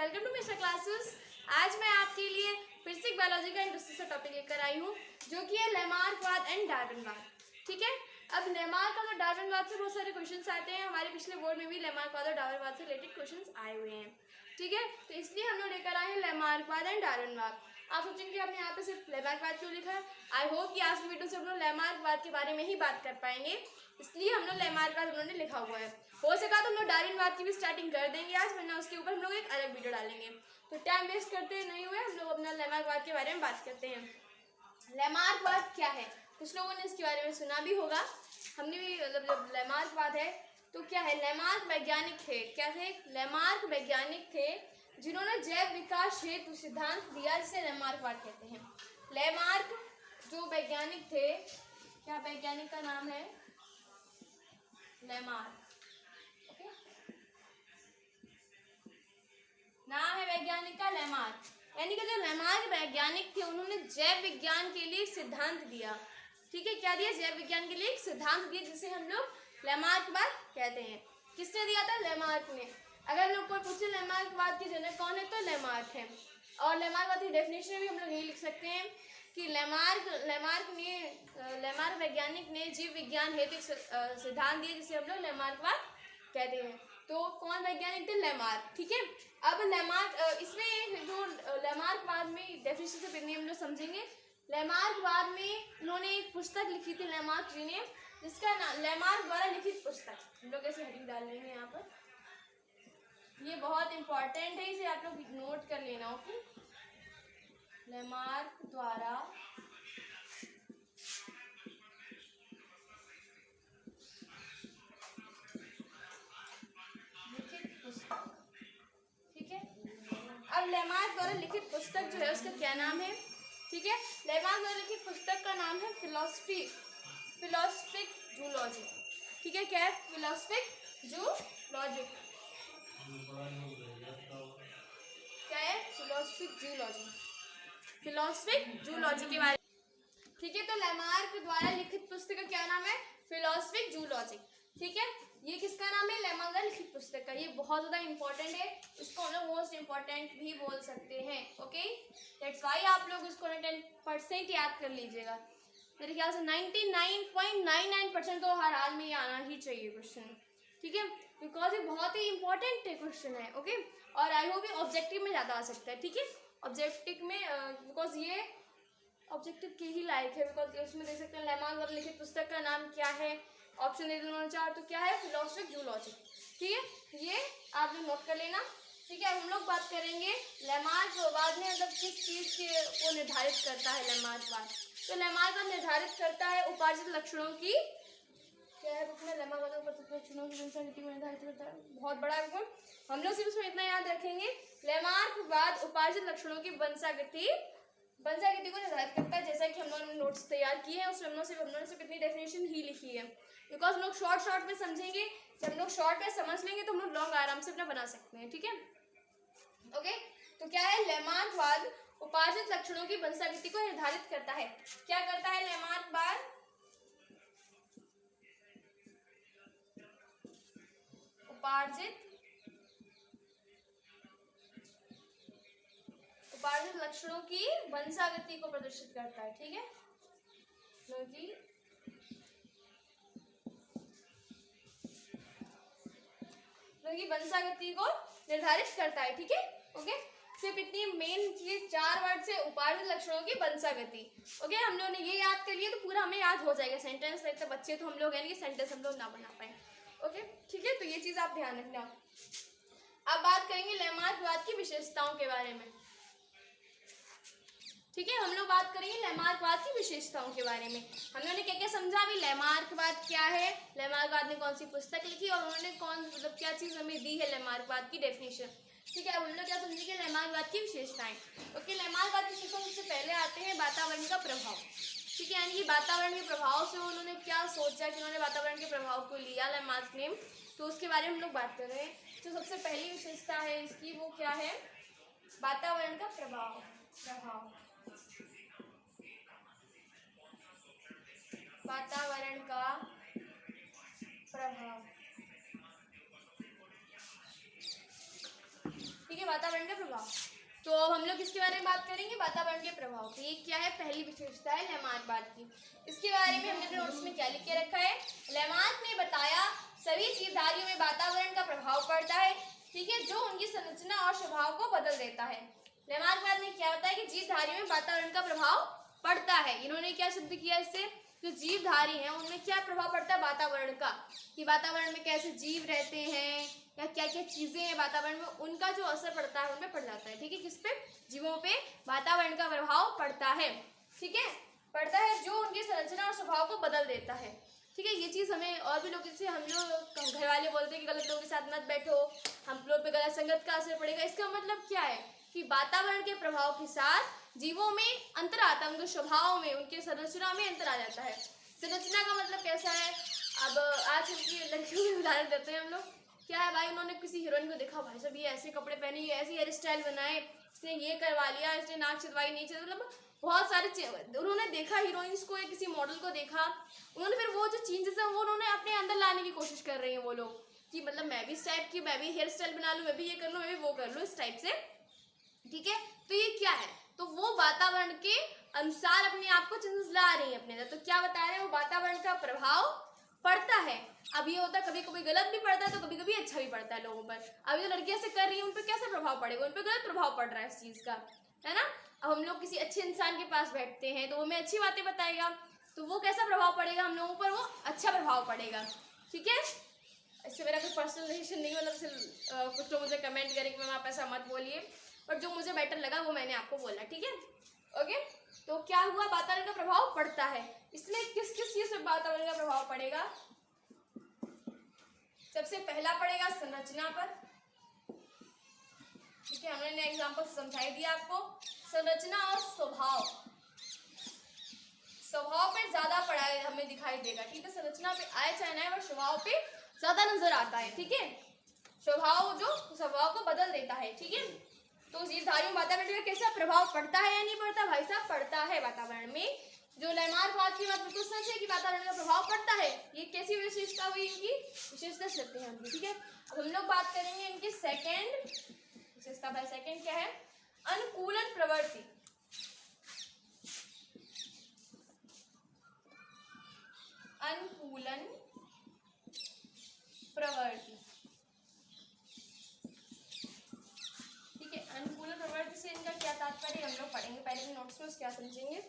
Welcome to mister classes. आज मैं आपके लिए फिजिक्स बायोलॉजी का एक दूसरा टॉपिक लेकर आई हूँ जो कि है लेमार्कवाद एंड डार्विनवाद। ठीक है, अब लेमार्कवाद और डार्विनवाद से बहुत सारे क्वेश्चंस आते हैं। हमारे पिछले बोर्ड में भी लेमार्कवाद और डार्विनवाद से रिलेटेड क्वेश्चंस आए हुए हैं। ठीक है, तो इसलिए हम लोग लेकर आए हैं लेमार्कवाद एंड डार्विनवाद। आप सोचेंगे आपने यहाँ पे सिर्फ लेमार्कवाद क्यों लिखा है। आई होप कि आज की वीडियो से हम लोग लेमार्कवाद के बारे में ही बात कर पाएंगे, इसलिए हम लोग लेमार्कवाद उन्होंने लिखा हुआ है। हो सका तो हम लोग डार्विनवाद की भी स्टार्टिंग कर देंगे आज, वरना उसके ऊपर हम लोग एक अलग वीडियो डालेंगे। तो टाइम वेस्ट करते नहीं हुए हम लोग अपना लेमार्कवाद के बारे में बात करते हैं। लेमार्कवाद क्या है, कुछ लोगों ने इसके बारे में सुना भी होगा, हमने भी मतलब जब लेमार्कवाद है तो क्या है। लेमार्क वैज्ञानिक थे, क्या थे, लेमार्क वैज्ञानिक थे जिन्होंने जैव विकास हेतु सिद्धांत दिया, जिसे लेमार्कवाद कहते हैं। लेमार्क जो वैज्ञानिक थे, क्या वैज्ञानिक का नाम है लेमार्क। ओके, नाम है वैज्ञानिक का लेमार्क। यानी कि जो लेमार्क वैज्ञानिक थे उन्होंने जैव विज्ञान के लिए सिद्धांत दिया। ठीक है, क्या दिया, जैव विज्ञान के लिए एक सिद्धांत दिया जिसे हम लोग लेमार्कवाद कहते हैं। किसने दिया था, लेमार्क ने। अगर लोग कोई पूछे लेमार्कवाद के जनक कौन है तो लेमार्क है। और लेमार्कवाद की डेफिनेशन भी हम लोग यही लिख सकते हैं कि लेमार्क वैज्ञानिक ने जीव विज्ञान हेतु सिद्धांत दिए जिसे हम लोग लेमार्कवाद कहते हैं। तो कौन वैज्ञानिक थे, लेमार्क। ठीक है, अब लेमार्क इसमें जो लेमार्कवाद में डेफिनेशन से पहले हम लोग समझेंगे। लेमार्कवाद में उन्होंने एक पुस्तक लिखी थी लेमार्क जी ने, जिसका नाम लेमार्क द्वारा लिखित पुस्तक। हम लोग ऐसे हेडिंग डाल लेंगे यहाँ पर, ये बहुत इंपॉर्टेंट है, इसे आप लोग नोट कर लेना। ओके, लेमार्क द्वारा लिखित पुस्तक। ठीक है, अब लेमार्क द्वारा लिखित पुस्तक जो है उसका क्या नाम है। ठीक है, लेमार्क द्वारा लिखित पुस्तक का नाम है फिलोसफिक जूलॉजी। ठीक है, क्या है, फिलोसफिक जूलॉजी। क्या है, फिलोसफिक जूलॉजी के बारे में। ठीक है, तो लेमार्क द्वारा लिखित पुस्तक का क्या नाम है, फिलोसफिक जूलॉजी। ठीक है, ये किसका नाम है, लेमार्क द्वारा लिखित पुस्तक का। ये बहुत ज़्यादा इंपॉर्टेंट है, इसको हम लोग मोस्ट इंपॉर्टेंट भी बोल सकते हैं। ओके, दैट्स वाई आप लोग इसको 10% याद कर लीजिएगा। मेरे ख्याल से 99.99% तो हर हाल में ये आना ही चाहिए क्वेश्चन। ठीक है, बिकॉज ये बहुत ही इंपॉर्टेंट क्वेश्चन है। ओके, और आई होप ये ऑब्जेक्टिव में ज़्यादा आ सकता है। ठीक है, ऑब्जेक्टिव में बिकॉज ये ऑब्जेक्टिव के ही लायक है, बिकॉज उसमें देख सकते हैं लेमार्क द्वारा लिखित पुस्तक का नाम क्या है। ऑप्शन दे दोनों चार, तो क्या है, फिलोसफिक जूलॉजी। ठीक है, ये आप लोग नोट कर लेना। ठीक है, हम लोग बात करेंगे लेमार्कवाद में मतलब किस चीज़ के को निर्धारित करता है लेमार्कवाद। तो लेमार्कवाद निर्धारित करता है उपार्जित लक्षणों की, क्या है बुक में, लेमार्कवाद उपार्जित लक्षणों की वंशागति को निर्धारित करता है। बहुत बड़ा है, हम लोग सिर्फ उसमें इतना याद रखेंगे, लेमार्कवाद उपार्जित लक्षणों की वंशागति को निर्धारित करता है। जैसा कि हम लोगों ने नोट्स तैयार किए हैं उसमें हम लोगों ने सिर्फ इतनी डेफिनेशन ही लिखी है, बिकॉज हम लोग शॉर्ट में समझेंगे। जब हम लोग शॉर्ट में समझ लेंगे तो हम लोग लॉन्ग आराम से अपना बना सकते हैं। ठीक है, ओके, तो क्या है, लेमार्कवाद उपार्जित लक्षणों की वंशागति को निर्धारित करता है। क्या करता है लेमार्कवाद, उपार्जित लक्षणों की वंशागति को प्रदर्शित करता है। ठीक है, वंशागति को निर्धारित करता है। ठीक है, ओके, सिर्फ इतनी मेन चीज 4 वर्ड से, उपार्जित लक्षणों की वंशागति। ओके, हम लोगों ने ये याद कर लिया तो पूरा हमें याद हो जाएगा। सेंटेंस लगता है बच्चे तो हम लोग हैं, सेंटेंस हम लोग ना बना पाए। ओके, ठीक है, तो ये चीज आप ध्यान रखना। अब बात करेंगे लेमार्कवाद की विशेषताओं के बारे में। ठीक है, हम लोग बात करेंगे लेमार्कवाद की विशेषताओं के बारे में। हम लोगों ने क्या क्या समझा अभी, लेमार्कवाद क्या है, लेमार्कवाद ने कौन सी पुस्तक लिखी और उन्होंने कौन मतलब क्या चीज़ हमें दी है लेमार्कवाद की डेफिनेशन। ठीक है, अब हम लोग क्या समझेंगे, लेमार्कवाद की विशेषताएं। ओके, लेमार्कवाद की विशेषताओं सबसे पहले आते हैं वातावरण का प्रभाव। ठीक है, यानी कि वातावरण के प्रभाव से उन्होंने क्या सोचा कि उन्होंने वातावरण के प्रभाव को लिया लेमार्क ने, तो उसके बारे में हम लोग बात कर रहे हैं। तो सबसे पहली विशेषता है इसकी, वो क्या है, वातावरण का प्रभाव। वातावरण का प्रभाव। ठीक है, वातावरण का प्रभाव। तो अब हम लोग किसके बारे में बात करेंगे? वातावरण के प्रभाव की। ये क्या है? पहली विशेषता है लेमार्क की। इसके बारे में हमने अपने नोट्स में क्या लिख के रखा है? लेमार्क ने बताया सभी जीवधारियों में वातावरण का प्रभाव पड़ता है, ठीक है, जो उनकी संरचना और स्वभाव को बदल देता है। लेमार्क ने क्या बताया कि जीवधारियों में वातावरण का प्रभाव पड़ता है। इन्होंने क्या सिद्ध किया इससे? जो जीवधारी हैं उनमें क्या प्रभाव पड़ता है वातावरण का, कि वातावरण में कैसे जीव रहते हैं या क्या क्या चीजें हैं वातावरण में, उनका जो असर पड़ता है उनपे पड़ जाता है, ठीक है। किस पे? जीवों पे वातावरण का प्रभाव पड़ता है, ठीक है, पड़ता है, जो उनकी संरचना और स्वभाव को बदल देता है, ठीक है। ये चीज हमें और भी लोग, जैसे हम लोग घर वाले बोलते हैं कि गलत लोगों के साथ मत बैठो, हम लोग पे गलत संगत का असर पड़ेगा। इसका मतलब क्या है कि वातावरण के प्रभाव के साथ जीवों में अंतर आता है, उनके स्वभाव में, उनके संरचना में अंतर आ जाता है। संरचना का मतलब कैसा है? अब आज की लड़कियों के उदाहरण देते हैं हम लोग। क्या है भाई, उन्होंने किसी हीरोइन को देखा, भाई साहब ये ऐसे कपड़े पहने, ये ऐसी हेयर स्टाइल बनाए, इसने ये करवा लिया, इसने नाक छिदवाई, नीचे, मतलब बहुत सारे उन्होंने देखा हीरोइंस को या किसी मॉडल को देखा, उन्होंने फिर वो जो चेंजेस है वो उन्होंने अपने अंदर लाने की कोशिश कर रही हैं वो लोग, कि मतलब मैं भी इस टाइप की, मैं भी हेयर स्टाइल बना लूँ, मैं भी ये कर लूँ, मैं भी वो कर लूँ, इस टाइप से, ठीक है। तो ये क्या है? तो वो वातावरण के अनुसार अपने आप को चेंजेस ला रही है अपने अंदर। तो क्या बता रहे हैं? वो वातावरण का प्रभाव पड़ता है। अब ये होता है कभी कभी गलत भी पड़ता है, तो कभी कभी अच्छा भी पड़ता है लोगों पर। अब जो लड़कियां से कर रही है उन पर कैसा प्रभाव पड़ेगा? उन पर गलत प्रभाव पड़ रहा है इस चीज का, है ना। अब हम लोग किसी अच्छे इंसान के पास बैठते हैं तो वो हमें अच्छी बातें बताएगा, तो वो कैसा प्रभाव पड़ेगा हम लोगों पर? वो अच्छा प्रभाव पड़ेगा, ठीक है। इससे मेरा कोई पर्सनल रिलेशन नहीं, मतलब कुछ लोग मुझे कमेंट करें कि मैम आप ऐसा मत बोलिए, पर जो मुझे बेटर लगा वो मैंने आपको बोला, ठीक है, ओके। तो क्या हुआ? वातावरण का प्रभाव पड़ता है। इसमें किस किस चीज से वातावरण का प्रभाव पड़ेगा? सबसे पहला पड़ेगा संरचना पर, ठीक है, हमने एग्जांपल समझाई दिया आपको। संरचना और स्वभाव, स्वभाव पे ज्यादा पड़ा है हमें दिखाई देगा, ठीक है। संरचना पे आए चाहे ना आए, और स्वभाव पे ज्यादा नजर आता है, ठीक है। स्वभाव जो स्वभाव को बदल देता है, ठीक है। तो जीवधारियों वातावरण में कैसा प्रभाव पड़ता है या नहीं पड़ता? भाई साहब पड़ता है वातावरण में। जो लेमार्क की बात बिल्कुल सच है कि वातावरण का प्रभाव पड़ता है। ये कैसी विशेषता हुई? इनकी विशेषता सकते हैं हम, ठीक है। अब हम लोग बात करेंगे इनकी सेकंड विशेषता। भाई सेकंड क्या है? अनुकूलन प्रवृत्ति। अनुकूलन प्रवृत्ति, ठीक है। अनुकूलन प्रवृत्ति से इनका क्या तात्पर्य हम लोग पढ़ेंगे, पहले भी नोट्स में क्या समझेंगे।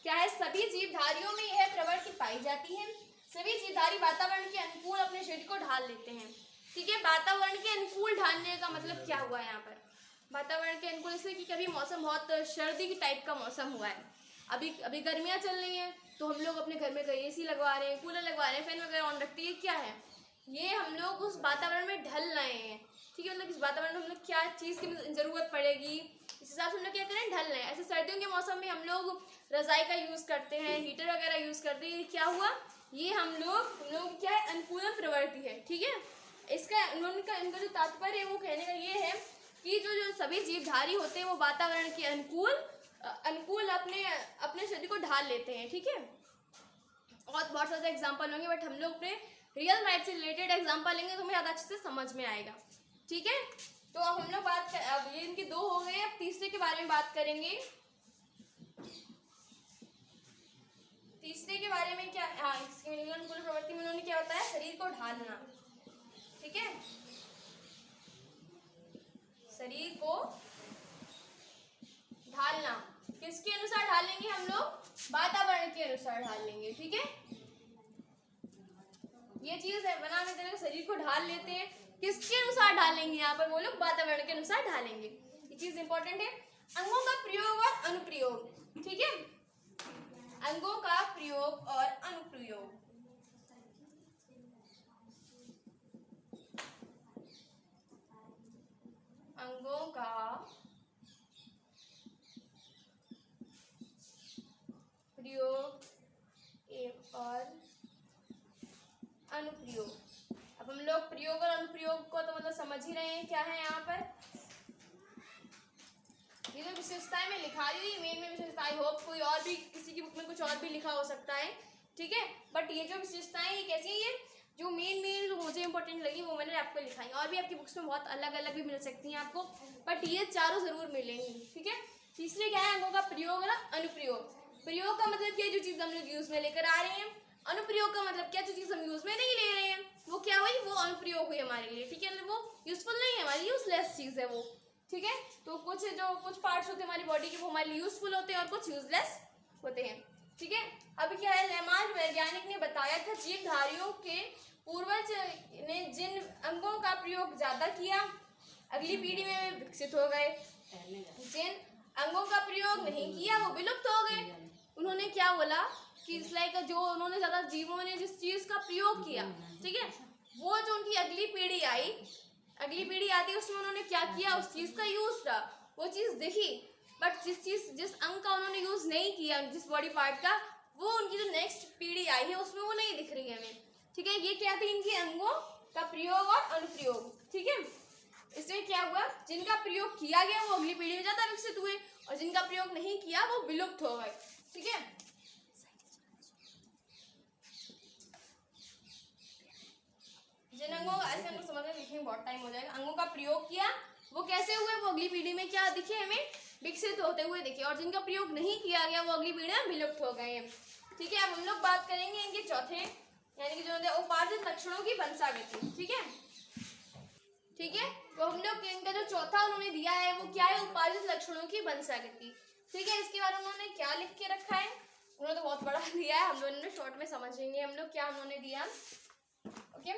क्या है? सभी जीवधारियों में यह प्रवृत्ति पाई जाती है। सभी जीवधारी वातावरण के अनुकूल अपने शरीर को ढाल लेते हैं, ठीक है। वातावरण के अनुकूल ढालने का मतलब क्या हुआ यहाँ पर? वातावरण के अनुकूल इसलिए कि कभी मौसम बहुत सर्दी की टाइप का मौसम हुआ है, अभी गर्मियाँ चल रही हैं, तो हम लोग अपने घर में कहीं AC लगवा रहे हैं, कूलर लगवा रहे हैं, फैन वगैरह ऑन रखते हैं। ये क्या है? ये हम लोग उस वातावरण में ढल रहे हैं, ठीक है। मतलब इस वातावरण में हम लोग क्या चीज़ की जरूरत पड़ेगी, इस हिसाब से हम लोग क्या करें? ढल रहे हैं। ऐसे सर्दियों के मौसम में हम लोग रजाई का यूज़ करते हैं, हीटर वगैरह यूज़ करते हैं। ये क्या हुआ? ये हम लोग क्या है? अनुकूलन प्रवृत्ति है, ठीक है। इसका इनका जो तात्पर्य है वो कहने का ये है कि जो सभी जीवधारी होते हैं वो वातावरण के अनुकूल अपने शरीर को ढाल लेते हैं, ठीक है। और बहुत सारे एग्जाम्पल होंगे, बट हम लोग अपने रियल लाइफ से रिलेटेड एग्जाम्पल लेंगे तो हमें ज़्यादा अच्छे से समझ में आएगा, ठीक है। तो अब हम लोग अब ये इनके दो हो गए, अब तीसरे के बारे में बात करेंगे। तीसरे के बारे में क्या? हाँ, इसके अनुकूल प्रवृत्ति में उन्होंने क्या बताया? शरीर को ढालना, ठीक है। शरीर को ढालना किसके अनुसार ढालेंगे हम लोग? वातावरण के अनुसार ढाल लेंगे, ठीक है। ये चीज है, बना में तेरे शरीर को ढाल लेते हैं, किसके अनुसार ढालेंगे? यहाँ पर वो लोग वातावरण के अनुसार ढालेंगे। ये चीज इंपॉर्टेंट है। अंगों का प्रयोग और अनुप्रयोग, ठीक है। अंगों का प्रयोग और अनुप्रयोग, अंगों का प्रयोग और अनुप्रयोग। अब हम लोग प्रयोग और अनुप्रयोग को तो मतलब समझ ही रहे हैं क्या है यहाँ पर। ये जो विशेषताएं मैं लिखा रही हूँ मेन में विशेषताएं, होप कोई और भी किसी की बुक में कुछ और भी लिखा हो सकता है, ठीक है। बट ये जो विशेषताएं ये कैसी है? ये जो मेन जो मुझे इंपॉर्टेंट लगी वो मैंने आपको लिखाई। और भी आपकी बुक्स में बहुत अलग अलग भी मिल सकती हैं आपको, बट ये चारों जरूर मिलेंगी, ठीक है। तीसरे क्या है, अंगों का प्रयोग और अनुप्रयोग। प्रयोग का मतलब क्या, जो चीज हम लोग यूज में लेकर आ रहे हैं। अनुप्रयोग का मतलब क्या, जो चीज हम यूज में नहीं ले रहे हैं वो क्या हुई, वो अनुप्रयोग हुई हमारे लिए, ठीक है। वो यूजफुल नहीं है, हमारी यूजलेस चीज है वो, ठीक है। तो कुछ पार्ट्स होते हैं हमारी बॉडी के वो हमारे लिए यूजफुल होते हैं और कुछ यूजलेस होते हैं, ठीक है। अब क्या है, लेमार्क वैज्ञानिक ने बताया था जीवधारियों के पूर्वज ने जिन अंगों का प्रयोग ज्यादा किया अगली पीढ़ी में विकसित हो गए, जिन अंगों का प्रयोग नहीं किया वो विलुप्त हो गए। उन्होंने क्या बोला कि लाइक जो उन्होंने ज्यादा जीवों ने जिस चीज का प्रयोग किया, ठीक है, वो जो उनकी अगली पीढ़ी आती उसमें उन्होंने क्या किया, उस चीज का यूज था, वो चीज दिखी, बट जिस अंग का उन्होंने यूज नहीं किया, जिस बॉडी पार्ट का, वो उनकी जो नेक्स्ट पीढ़ी आई है उसमें वो नहीं दिख रही है हमें, ठीक है। ये क्या थे इनके अंगों का प्रयोग और अनुप्रयोग, ठीक है। इसमें क्या हुआ, जिनका प्रयोग किया गया वो अगली पीढ़ी में ज्यादा विकसित हुए और जिनका प्रयोग नहीं किया वो विलुप्त हो गए, ठीक है। जिन अंगों का, ऐसे हम लोग समझ लिखेंगे बहुत टाइम हो जाएगा, अंगों का प्रयोग किया वो कैसे हुए, वो अगली पीढ़ी में क्या दिखे हमें, विकसित होते हुए दिखे, और जिनका प्रयोग नहीं किया गया वो अगली पीढ़ी में विलुप्त हो गए हैं, ठीक है। अब हम लोग बात करेंगे इनके चौथे यानी कि जो उपार्जित लक्षणों की वंशागति, ठीक है, ठीक है। तो हम लोग इनका जो चौथा उन्होंने दिया है वो क्या है, उपार्जित लक्षणों की वंशागति, ठीक है। इसके बारे में उन्होंने क्या लिख के रखा है, उन्होंने तो बहुत बड़ा दिया है, हम लोग इन्हें शॉर्ट में समझेंगे हम लोग क्या उन्होंने दिया, ओके।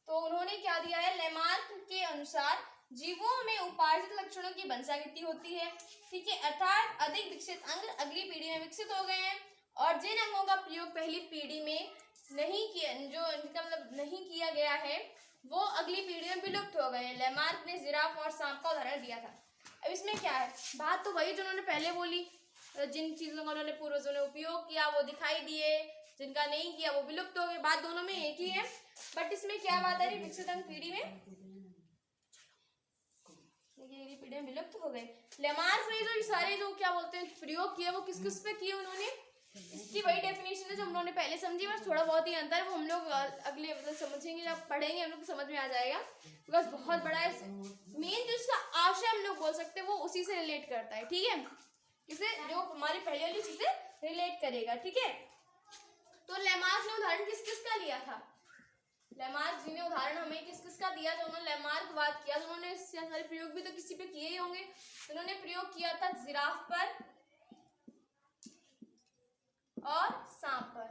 तो उन्होंने क्या दिया है, लेमार्क के अनुसार जीवों में उपार्जित लक्षणों की वंशागति होती है, ठीक है, अर्थात अधिक विकसित अंग अगली पीढ़ी में विकसित हो गए हैं और जिन अंगों का प्रयोग पहली पीढ़ी में नहीं किया, जो इनका मतलब नहीं किया गया है, वो अगली पीढ़ी में विलुप्त हो गए हैं। लेमार्क ने जिराफ और सांप का उदाहरण दिया था। अब इसमें क्या है, बात तो वही जो उन्होंने पहले बोली, जिन चीजों का उन्होंने पूर्वजों ने उपयोग किया वो दिखाई दिए, जिनका नहीं किया वो विलुप्त हो गए, बात दोनों में एक ही है, बट इसमें क्या बात है, विकसित अंग पीढ़ी में पीढ़ी में विलुप्त हो गए। लेमार्क ने जो सारे जो क्या बोलते हैं प्रयोग किए वो किस किस पे किए उन्होंने, इसकी वही डेफिनेशन है जो हम लोगों ने पहले समझी, बस थोड़ा बहुत ही अंतर है वो हम लोग अगले मतलब समझेंगे, जब पढ़ेंगे हम लोग समझ में आ जाएगा, बस बहुत बड़ा है। मेन जो इसका आशय हम लोग बोल सकते हैं वो उसी से रिलेट करता है, ठीक है, इसे जो हमारी पहले वाली चीजें रिलेट करेगा, ठीक है। तो लेमार्क ने उदाहरण किस किस का लिया था, लेमार्क जी ने उदाहरण हमें किस किस का दिया, जो उन्होंने लेमार्क बात किया तो उन्होंने सारे प्रयोग भी तो किसी पे किए ही होंगे, उन्होंने प्रयोग किया था जिराफ पर और सांप पर,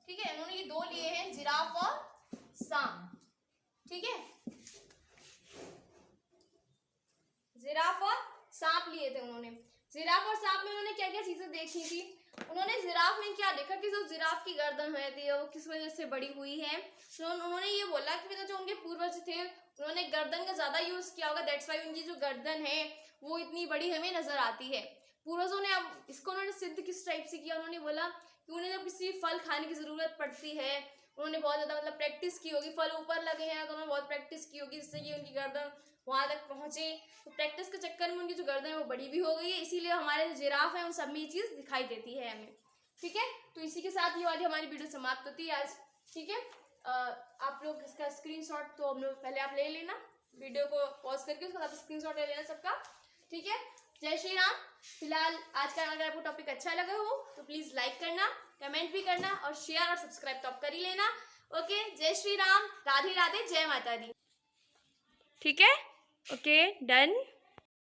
ठीक है, उन्होंने ये दो लिए हैं, जिराफ और सांप, ठीक है, जिराफ और सांप लिए थे उन्होंने। जिराफ और सांप में उन्होंने क्या क्या चीजें देखी थी, उन्होंने जिराफ में क्या देखा कि जो जिराफ की गर्दन हुई थी वो किस वजह से बड़ी हुई है, तो उन्होंने ये बोला कि जो उनके पूर्वज थे उन्होंने गर्दन का ज्यादा यूज किया होगा, दैट्स वाई उनकी जो गर्दन है वो इतनी बड़ी हमें नजर आती है। पूर्वजों ने अब इसको उन्होंने सिद्ध किस टाइप से किया, उन्होंने बोला कि उन्हें जब किसी फल खाने की जरूरत पड़ती है, उन्होंने बहुत ज्यादा मतलब प्रैक्टिस की होगी, फल ऊपर लगे हैं तो उन्होंने बहुत प्रैक्टिस की होगी जिससे कि उनकी गर्दन वहां तक पहुंचे, तो प्रैक्टिस के चक्कर में उनकी जो गर्दन है वो बड़ी भी हो गई है, इसीलिए हमारे जो जिराफ है उन सब में ये चीज दिखाई देती है हमें, ठीक है। तो इसी के साथ ये वाली हमारी वीडियो समाप्त होती है आज, ठीक है। आप लोग इसका स्क्रीनशॉट तो हम लोग पहले आप ले लेना, वीडियो को पॉज करके उसके बाद स्क्रीनशॉट ले लेना सबका, ठीक है। जय श्री राम। फिलहाल आज का अगर आपको टॉपिक अच्छा लगा हो तो प्लीज लाइक करना, कमेंट भी करना और शेयर और सब्सक्राइब तो आप कर ही लेना, ओके। जय श्री राम, राधे राधे, जय माता दी, ठीक है, ओके, डन।